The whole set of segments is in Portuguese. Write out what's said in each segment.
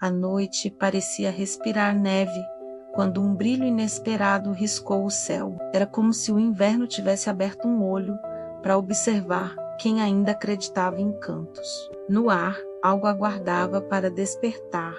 A noite parecia respirar neve quando um brilho inesperado riscou o céu. Era como se o inverno tivesse aberto um olho para observar quem ainda acreditava em encantos. No ar, algo aguardava para despertar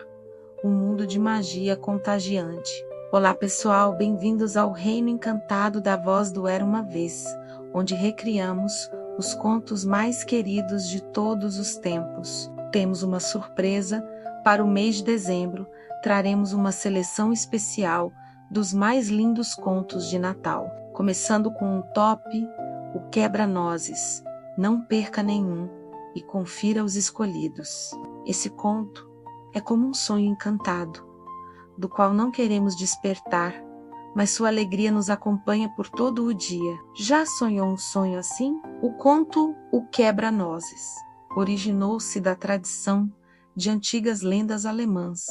um mundo de magia contagiante. Olá pessoal, bem-vindos ao Reino Encantado da Voz do Era Uma Vez, onde recriamos os contos mais queridos de todos os tempos. Temos uma surpresa para o mês de dezembro. Traremos uma seleção especial dos mais lindos contos de Natal, começando com um top, o Quebra-Nozes. Não perca nenhum e confira os escolhidos. Esse conto é como um sonho encantado, do qual não queremos despertar, mas sua alegria nos acompanha por todo o dia. Já sonhou um sonho assim? O conto O Quebra-Nozes originou-se da tradição de antigas lendas alemãs,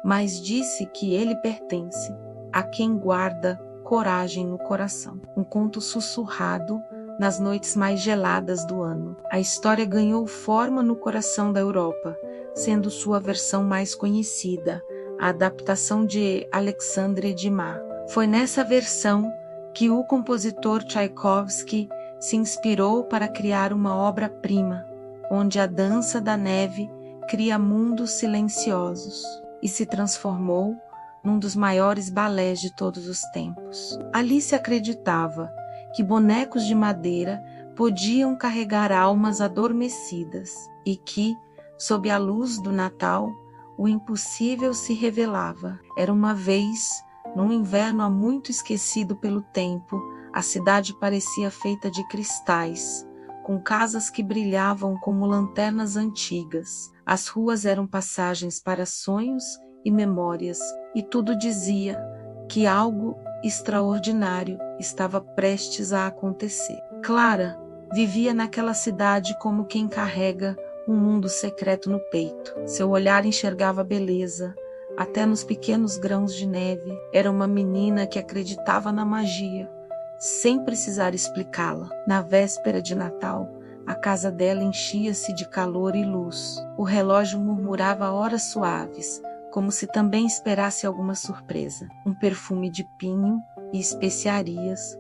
mas disse que ele pertence a quem guarda coragem no coração. Um conto sussurrado nas noites mais geladas do ano. A história ganhou forma no coração da Europa, sendo sua versão mais conhecida, a adaptação de Alexandre Dumas. Foi nessa versão que o compositor Tchaikovsky se inspirou para criar uma obra-prima, onde a dança da neve cria mundos silenciosos e se transformou num dos maiores balés de todos os tempos. Alice acreditava que bonecos de madeira podiam carregar almas adormecidas e que, sob a luz do Natal, o impossível se revelava. Era uma vez, num inverno há muito esquecido pelo tempo, a cidade parecia feita de cristais, com casas que brilhavam como lanternas antigas. As ruas eram passagens para sonhos e memórias, e tudo dizia que algo extraordinário estava prestes a acontecer. Clara vivia naquela cidade como quem carrega um mundo secreto no peito. Seu olhar enxergava beleza, até nos pequenos grãos de neve. Era uma menina que acreditava na magia, sem precisar explicá-la. Na véspera de Natal, a casa dela enchia-se de calor e luz. O relógio murmurava horas suaves, como se também esperasse alguma surpresa. Um perfume de pinho e especiarias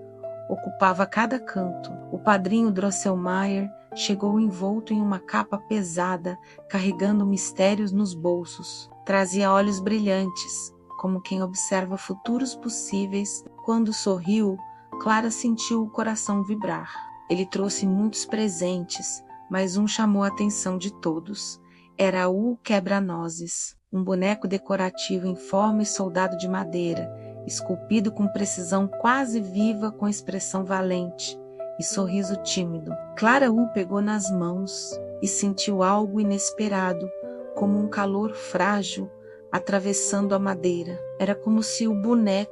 ocupava cada canto. O padrinho Drosselmayer chegou envolto em uma capa pesada, carregando mistérios nos bolsos. Trazia olhos brilhantes, como quem observa futuros possíveis. Quando sorriu, Clara sentiu o coração vibrar. Ele trouxe muitos presentes, mas um chamou a atenção de todos. Era o Quebra-Nozes, um boneco decorativo em forma e soldado de madeira, esculpido com precisão quase viva, com expressão valente e sorriso tímido. Clara o pegou nas mãos e sentiu algo inesperado, como um calor frágil atravessando a madeira. Era como se o boneco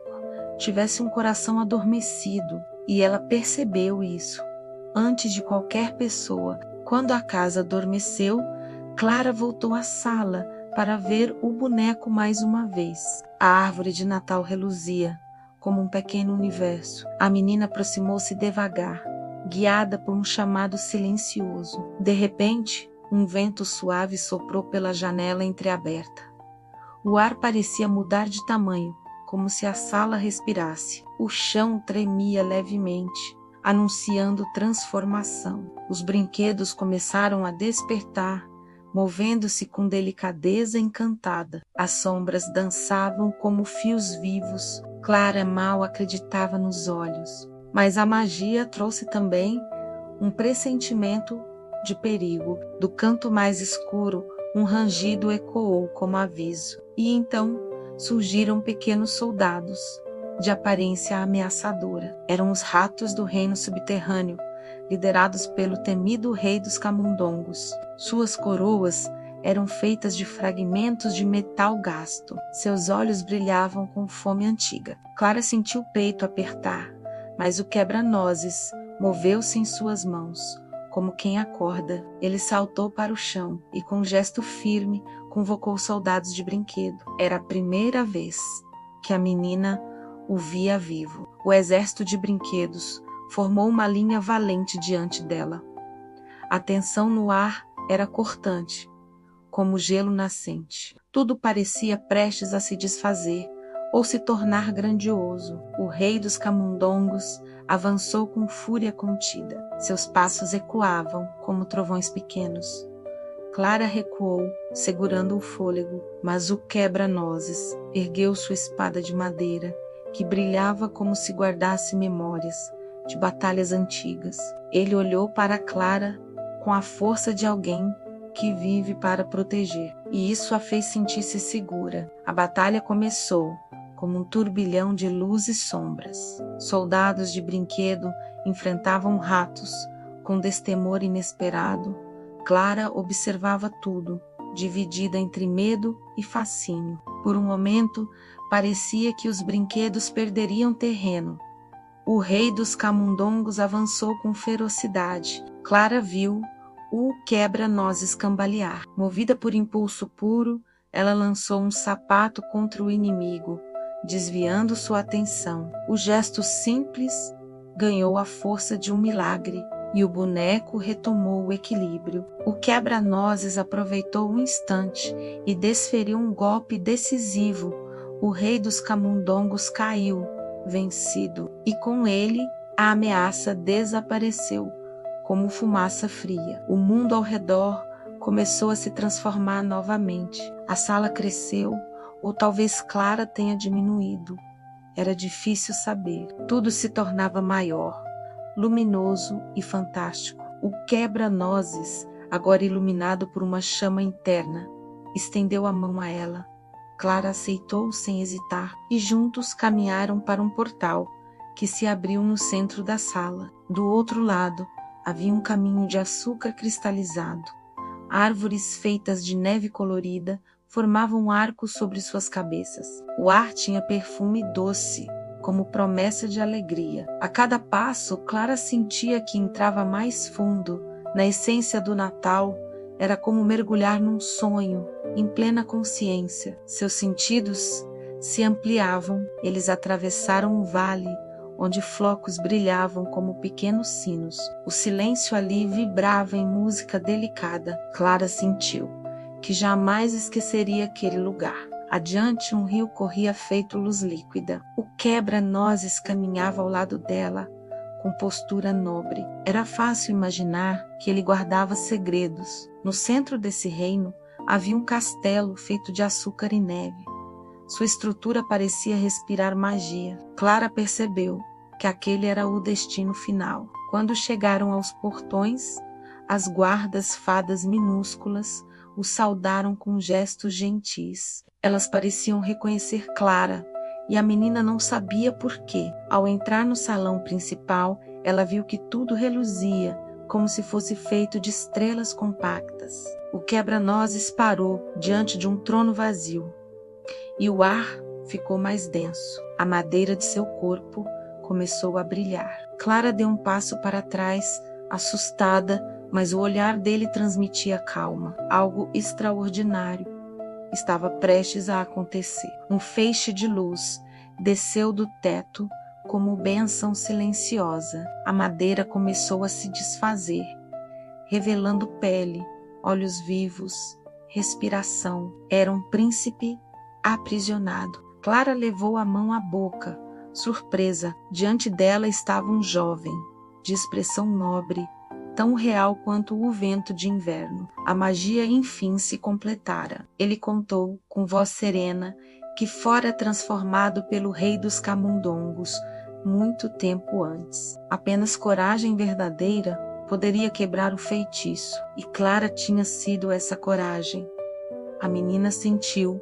tivesse um coração adormecido, e ela percebeu isso antes de qualquer pessoa. Quando a casa adormeceu, Clara voltou à sala para ver o boneco mais uma vez. A árvore de Natal reluzia como um pequeno universo. A menina aproximou-se devagar, guiada por um chamado silencioso. De repente, um vento suave soprou pela janela entreaberta. O ar parecia mudar de tamanho, como se a sala respirasse. O chão tremia levemente, anunciando transformação. Os brinquedos começaram a despertar, movendo-se com delicadeza encantada. As sombras dançavam como fios vivos. Clara mal acreditava nos olhos. Mas a magia trouxe também um pressentimento de perigo. Do canto mais escuro, um rangido ecoou como aviso. E então surgiram pequenos soldados, de aparência ameaçadora. Eram os ratos do reino subterrâneo, liderados pelo temido rei dos camundongos. Suas coroas eram feitas de fragmentos de metal gasto. Seus olhos brilhavam com fome antiga. Clara sentiu o peito apertar, mas o Quebra-Nozes moveu-se em suas mãos, como quem acorda. Ele saltou para o chão e, com um gesto firme, convocou os soldados de brinquedo. Era a primeira vez que a menina o via vivo. O exército de brinquedos formou uma linha valente diante dela. A tensão no ar era cortante. como gelo nascente. Tudo parecia prestes a se desfazer ou se tornar grandioso. O rei dos camundongos avançou com fúria contida. Seus passos ecoavam como trovões pequenos. Clara recuou, segurando o fôlego, mas o quebra-nozes ergueu sua espada de madeira, que brilhava como se guardasse memórias de batalhas antigas. Ele olhou para Clara com a força de alguém que vive para proteger, e isso a fez sentir-se segura. A batalha começou, como um turbilhão de luz e sombras. Soldados de brinquedo enfrentavam ratos com destemor inesperado. Clara observava tudo, dividida entre medo e fascínio. Por um momento, parecia que os brinquedos perderiam terreno. O rei dos camundongos avançou com ferocidade. Clara viu o quebra-nozes cambalear. Movida por impulso puro, ela lançou um sapato contra o inimigo, desviando sua atenção. O gesto simples ganhou a força de um milagre e o boneco retomou o equilíbrio. O quebra-nozes aproveitou um instante e desferiu um golpe decisivo. O rei dos camundongos caiu, vencido, e com ele a ameaça desapareceu como fumaça fria. O mundo ao redor começou a se transformar novamente. A sala cresceu, ou talvez Clara tenha diminuído. Era difícil saber. Tudo se tornava maior, luminoso e fantástico. O quebra-nozes, agora iluminado por uma chama interna, estendeu a mão a ela. Clara aceitou sem hesitar e juntos caminharam para um portal que se abriu no centro da sala. Do outro lado havia um caminho de açúcar cristalizado. Árvores feitas de neve colorida formavam arcos sobre suas cabeças. O ar tinha perfume doce, como promessa de alegria. A cada passo, Clara sentia que entrava mais fundo na essência do Natal. Era como mergulhar num sonho, em plena consciência. Seus sentidos se ampliavam. Eles atravessaram um vale onde flocos brilhavam como pequenos sinos. O silêncio ali vibrava em música delicada. Clara sentiu que jamais esqueceria aquele lugar. Adiante, um rio corria feito luz líquida. O quebra-nozes caminhava ao lado dela, com postura nobre. Era fácil imaginar que ele guardava segredos. No centro desse reino havia um castelo feito de açúcar e neve. Sua estrutura parecia respirar magia. Clara percebeu que aquele era o destino final. Quando chegaram aos portões, as guardas fadas minúsculas o saudaram com gestos gentis. Elas pareciam reconhecer Clara, e a menina não sabia por quê. Ao entrar no salão principal, ela viu que tudo reluzia, como se fosse feito de estrelas compactas. O quebra-nozes parou diante de um trono vazio, e o ar ficou mais denso. A madeira de seu corpo começou a brilhar. Clara deu um passo para trás, assustada, mas o olhar dele transmitia calma. Algo extraordinário estava prestes a acontecer. Um feixe de luz desceu do teto como bênção silenciosa. A madeira começou a se desfazer, revelando pele, olhos vivos, respiração. Era um príncipe aprisionado. Clara levou a mão à boca, surpresa. Diante dela estava um jovem, de expressão nobre, tão real quanto o vento de inverno. A magia enfim se completara. Ele contou com voz serena que fora transformado pelo rei dos camundongos muito tempo antes. Apenas coragem verdadeira poderia quebrar o feitiço, e Clara tinha sido essa coragem. A menina sentiu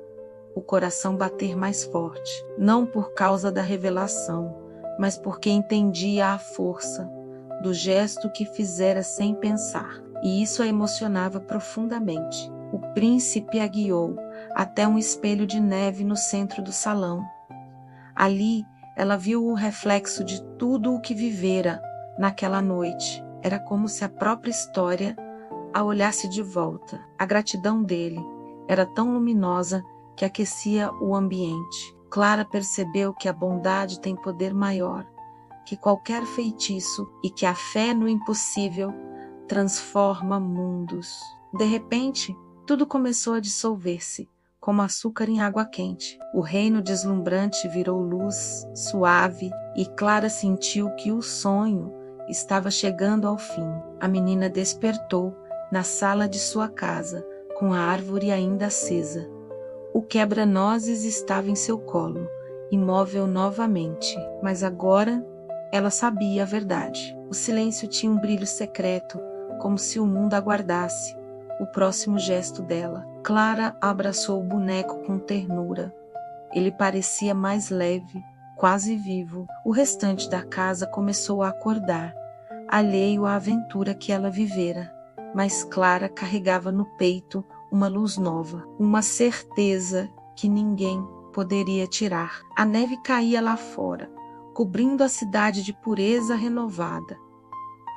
o coração bater mais forte, não por causa da revelação, mas porque entendia a força do gesto que fizera sem pensar, e isso a emocionava profundamente. O príncipe a guiou até um espelho de neve no centro do salão. Ali, ela viu o reflexo de tudo o que vivera naquela noite. Era como se a própria história a olhasse de volta. A gratidão dele era tão luminosa que aquecia o ambiente. Clara percebeu que a bondade tem poder maior que qualquer feitiço e que a fé no impossível transforma mundos. De repente, Tudo começou a dissolver-se, como açúcar em água quente. O reino deslumbrante virou luz suave e Clara sentiu que o sonho estava chegando ao fim. A menina despertou na sala de sua casa, com a árvore ainda acesa. O quebra-nozes estava em seu colo, imóvel novamente, mas agora ela sabia a verdade. O silêncio tinha um brilho secreto, como se o mundo aguardasse o próximo gesto dela. Clara abraçou o boneco com ternura. Ele parecia mais leve, quase vivo. O restante da casa começou a acordar, alheio à aventura que ela vivera. Mas Clara carregava no peito uma luz nova, uma certeza que ninguém poderia tirar. A neve caía lá fora, cobrindo a cidade de pureza renovada.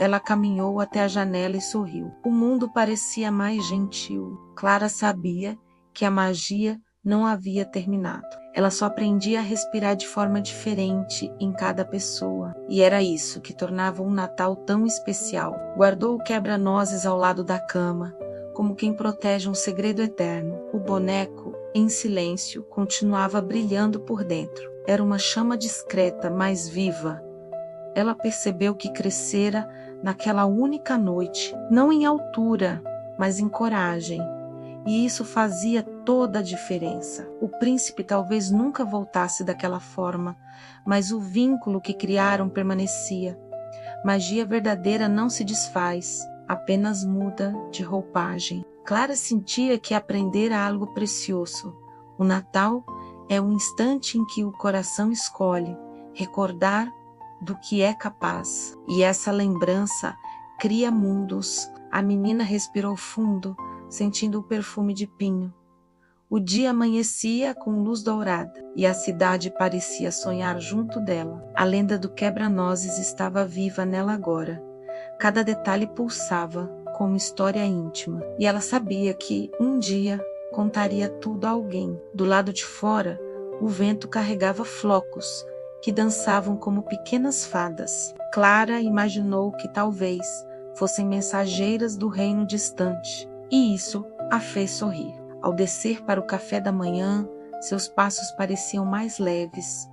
Ela caminhou até a janela e sorriu. O mundo parecia mais gentil. Clara sabia que a magia não havia terminado. Ela só aprendia a respirar de forma diferente em cada pessoa. E era isso que tornava um Natal tão especial. Guardou o quebra-nozes ao lado da cama, como quem protege um segredo eterno. O boneco, em silêncio, continuava brilhando por dentro. Era uma chama discreta, mas viva. Ela percebeu que crescera naquela única noite, não em altura, mas em coragem. E isso fazia toda a diferença. O príncipe talvez nunca voltasse daquela forma, mas o vínculo que criaram permanecia. Magia verdadeira não se desfaz, apenas muda de roupagem. Clara sentia que aprendera algo precioso. O Natal é o instante em que o coração escolhe recordar do que é capaz, e essa lembrança cria mundos. A menina respirou fundo, sentindo o perfume de pinho. O dia amanhecia com luz dourada, e a cidade parecia sonhar junto dela. A lenda do quebra-nozes estava viva nela agora. Cada detalhe pulsava como história íntima, e ela sabia que um dia contaria tudo a alguém. Do lado de fora, o vento carregava flocos que dançavam como pequenas fadas. Clara imaginou que talvez fossem mensageiras do reino distante, e isso a fez sorrir. Ao descer para o café da manhã, seus passos pareciam mais leves.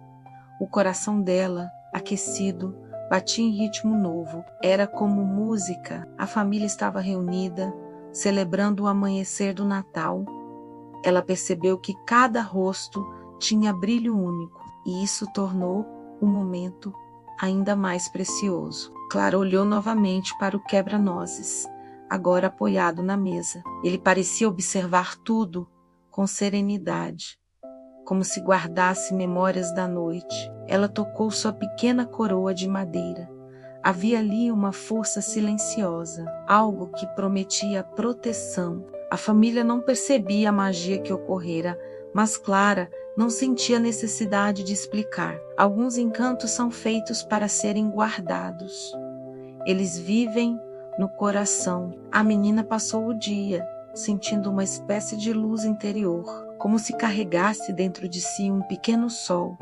O coração dela, aquecido, batia em ritmo novo. Era como música. A família estava reunida, celebrando o amanhecer do Natal. Ela percebeu que cada rosto tinha brilho único, e isso tornou o momento ainda mais precioso. Clara olhou novamente para o quebra-nozes, agora apoiado na mesa. Ele parecia observar tudo com serenidade, como se guardasse memórias da noite. Ela tocou sua pequena coroa de madeira. Havia ali uma força silenciosa, algo que prometia proteção. A família não percebia a magia que ocorrera, mas Clara não sentia necessidade de explicar. Alguns encantos são feitos para serem guardados. Eles vivem no coração. A menina passou o dia sentindo uma espécie de luz interior, como se carregasse dentro de si um pequeno sol.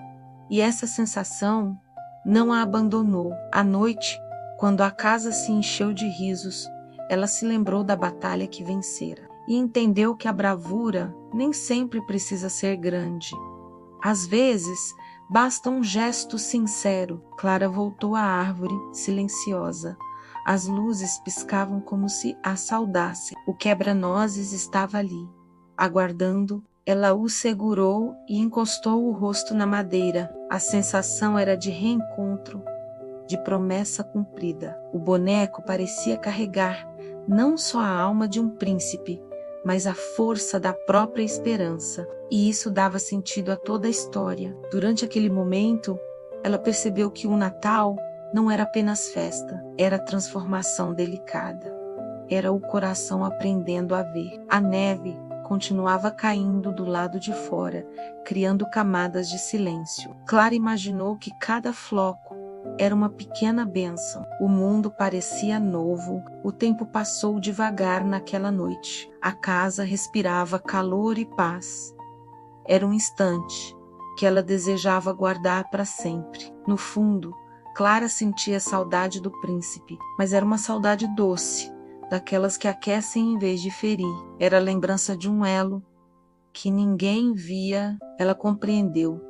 E essa sensação não a abandonou. À noite, quando a casa se encheu de risos, ela se lembrou da batalha que vencera e entendeu que a bravura nem sempre precisa ser grande. Às vezes, basta um gesto sincero. Clara voltou à árvore, silenciosa. As luzes piscavam como se a saudassem. O quebra-nozes estava ali, aguardando. Ela o segurou e encostou o rosto na madeira. A sensação era de reencontro, de promessa cumprida. O boneco parecia carregar não só a alma de um príncipe, mas a força da própria esperança. E isso dava sentido a toda a história. Durante aquele momento, ela percebeu que o Natal não era apenas festa, era transformação delicada. Era o coração aprendendo a ver. A neve continuava caindo do lado de fora, criando camadas de silêncio. Clara imaginou que cada floco era uma pequena bênção. O mundo parecia novo. O tempo passou devagar naquela noite. A casa respirava calor e paz. Era um instante que ela desejava guardar para sempre. No fundo, Clara sentia saudade do príncipe, mas era uma saudade doce, daquelas que aquecem em vez de ferir. Era a lembrança de um elo que ninguém via. Ela compreendeu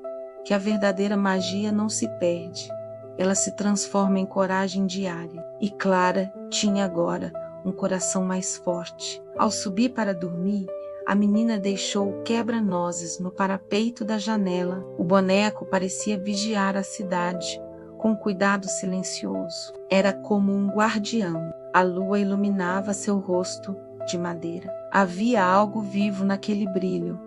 que a verdadeira magia não se perde, ela se transforma em coragem diária. E Clara tinha agora um coração mais forte. Ao subir para dormir, a menina deixou o quebra-nozes no parapeito da janela. O boneco parecia vigiar a cidade com cuidado silencioso. Era como um guardião. A lua iluminava seu rosto de madeira. Havia algo vivo naquele brilho.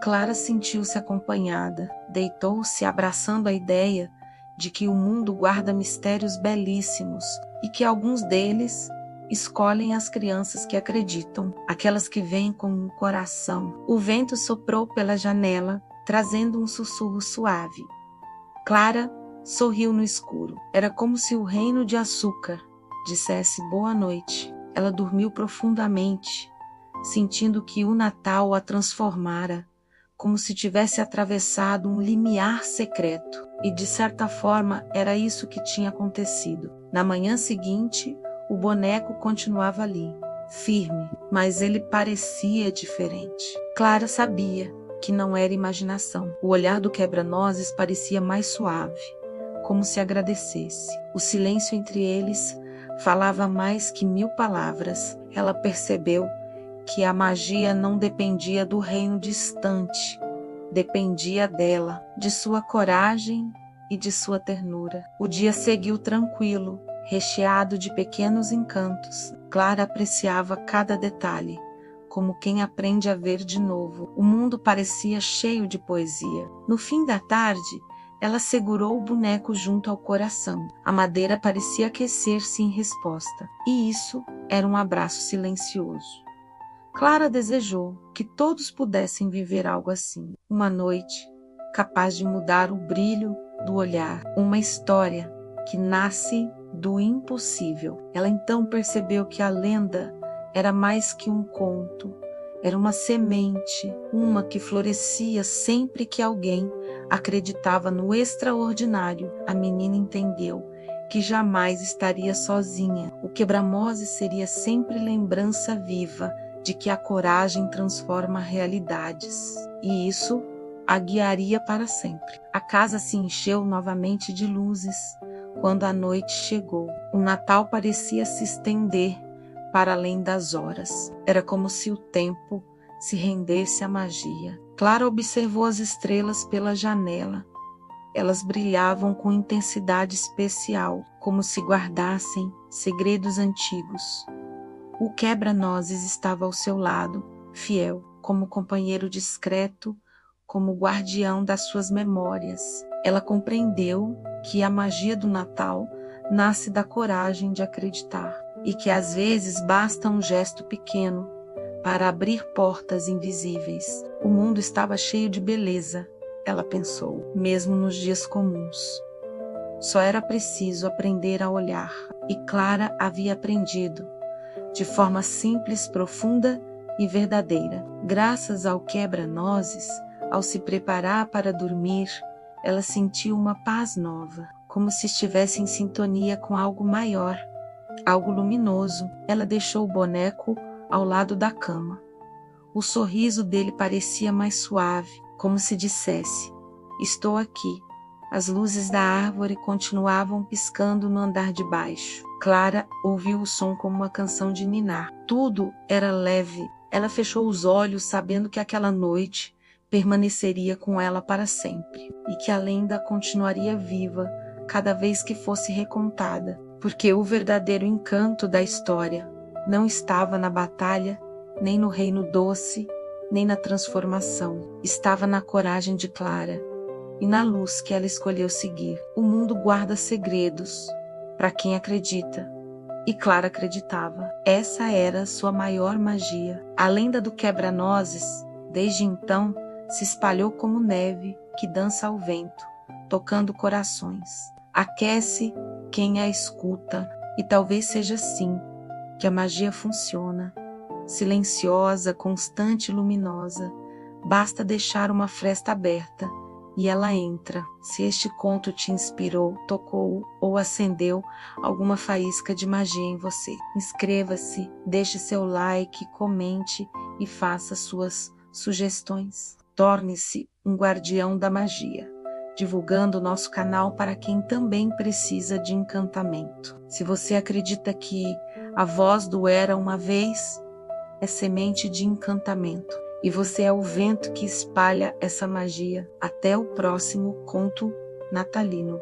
Clara sentiu-se acompanhada. Deitou-se abraçando a ideia de que o mundo guarda mistérios belíssimos e que alguns deles escolhem as crianças que acreditam, aquelas que vêm com um coração. O vento soprou pela janela, trazendo um sussurro suave. Clara sorriu no escuro. Era como se o reino de açúcar dissesse boa noite. Ela dormiu profundamente, sentindo que o Natal a transformara, como se tivesse atravessado um limiar secreto. E de certa forma era isso que tinha acontecido. Na manhã seguinte, o boneco continuava ali, firme, mas ele parecia diferente. Clara sabia que não era imaginação. O olhar do quebra-nozes parecia mais suave, como se agradecesse. O silêncio entre eles falava mais que 1000 palavras. Ela percebeu que a magia não dependia do reino distante, dependia dela, de sua coragem e de sua ternura. O dia seguiu tranquilo, recheado de pequenos encantos. Clara apreciava cada detalhe, como quem aprende a ver de novo. O mundo parecia cheio de poesia. No fim da tarde, ela segurou o boneco junto ao coração. A madeira parecia aquecer-se em resposta, e isso era um abraço silencioso. Clara desejou que todos pudessem viver algo assim. Uma noite capaz de mudar o brilho do olhar. Uma história que nasce do impossível. Ela então percebeu que a lenda era mais que um conto. Era uma semente, uma que florescia sempre que alguém acreditava no extraordinário. A menina entendeu que jamais estaria sozinha. O quebra-nozes seria sempre lembrança viva de que a coragem transforma realidades. E isso a guiaria para sempre. A casa se encheu novamente de luzes quando a noite chegou. O Natal parecia se estender para além das horas. Era como se o tempo se rendesse à magia. Clara observou as estrelas pela janela. Elas brilhavam com intensidade especial, como se guardassem segredos antigos. O quebra-nozes estava ao seu lado, fiel, como companheiro discreto, como guardião das suas memórias. Ela compreendeu que a magia do Natal nasce da coragem de acreditar e que às vezes basta um gesto pequeno para abrir portas invisíveis. O mundo estava cheio de beleza, ela pensou, mesmo nos dias comuns. Só era preciso aprender a olhar, e Clara havia aprendido, de forma simples, profunda e verdadeira. Graças ao quebra-nozes, ao se preparar para dormir, ela sentiu uma paz nova, como se estivesse em sintonia com algo maior, algo luminoso. Ela deixou o boneco ao lado da cama. O sorriso dele parecia mais suave, como se dissesse: estou aqui. As luzes da árvore continuavam piscando no andar de baixo. Clara ouviu o som como uma canção de ninar. Tudo era leve. Ela fechou os olhos, sabendo que aquela noite permaneceria com ela para sempre e que a lenda continuaria viva cada vez que fosse recontada, porque o verdadeiro encanto da história não estava na batalha, nem no reino doce, nem na transformação. Estava na coragem de Clara e na luz que ela escolheu seguir. O mundo guarda segredos para quem acredita, e Clara acreditava. Essa era sua maior magia. A lenda do quebra-nozes, desde então, se espalhou como neve que dança ao vento, tocando corações. Aquece quem a escuta, e talvez seja assim que a magia funciona. Silenciosa, constante e luminosa. Basta deixar uma fresta aberta e ela entra. Se este conto te inspirou, tocou ou acendeu alguma faísca de magia em você, inscreva-se, deixe seu like, comente e faça suas sugestões. Torne-se um guardião da magia, divulgando nosso canal para quem também precisa de encantamento. Se você acredita que a voz do Era uma vez é semente de encantamento, e você é o vento que espalha essa magia. Até o próximo conto natalino.